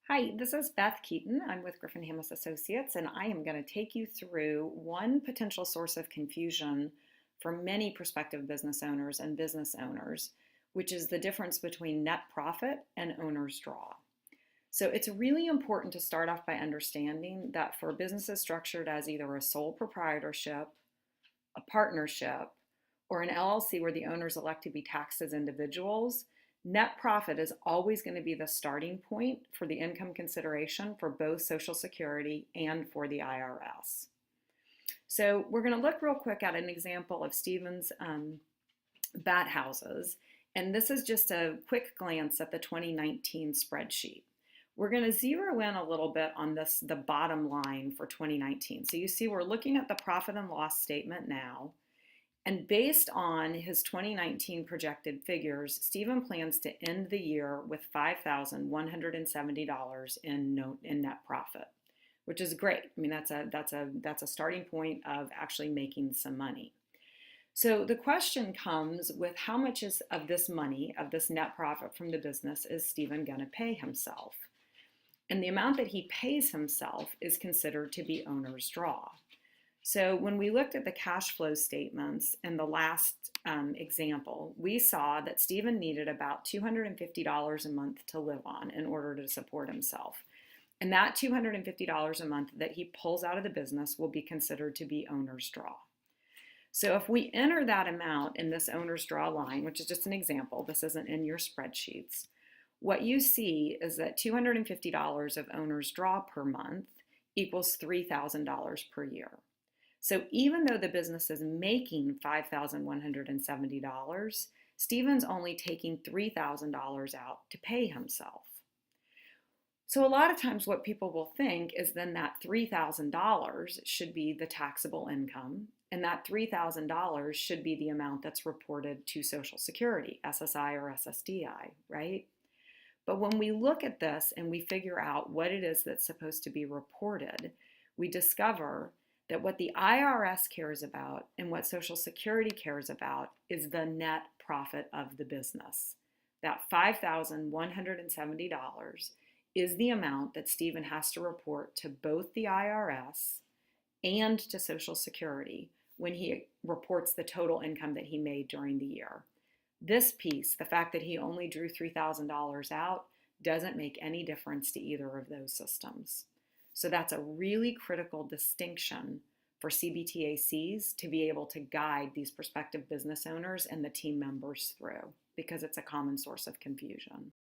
Hi, this is Beth Keaton. I'm with Griffin-Hammis Associates, and I am going to take you through one potential source of confusion for many prospective business owners and business owners, which is the difference between net profit and owner's draw. So it's really important to start off by understanding that for businesses structured as either a sole proprietorship, a partnership, or an LLC where the owners elect to be taxed as individuals, net profit is always going to be the starting point for the income consideration for both Social Security and for the IRS. So we're going to look real quick at an example of Stephen's bat houses, and this is just a quick glance at the 2019 spreadsheet. We're going to zero in a little bit on the bottom line for 2019. So you see we're looking at the profit and loss statement now. And based on his 2019 projected figures, Stephen plans to end the year with $5,170 in net profit, which is great. I mean, that's a starting point of actually making some money. So the question comes with how much of this money, of this net profit from the business, is Stephen going to pay himself? And the amount that he pays himself is considered to be owner's draw. So when we looked at the cash flow statements in the last example, we saw that Stephen needed about $250 a month to live on in order to support himself. And that $250 a month that he pulls out of the business will be considered to be owner's draw. So if we enter that amount in this owner's draw line, which is just an example, this isn't in your spreadsheets, what you see is that $250 of owner's draw per month equals $3,000 per year. So even though the business is making $5,170, Stephen's only taking $3,000 out to pay himself. So a lot of times what people will think is then that $3,000 should be the taxable income, and that $3,000 should be the amount that's reported to Social Security, SSI or SSDI, right? But when we look at this and we figure out what it is that's supposed to be reported, we discover that what the IRS cares about and what Social Security cares about is the net profit of the business. That $5,170 is the amount that Stephen has to report to both the IRS and to Social Security when he reports the total income that he made during the year. This piece, the fact that he only drew $3,000 out, doesn't make any difference to either of those systems. So that's a really critical distinction for CBTACs to be able to guide these prospective business owners and the team members through, because it's a common source of confusion.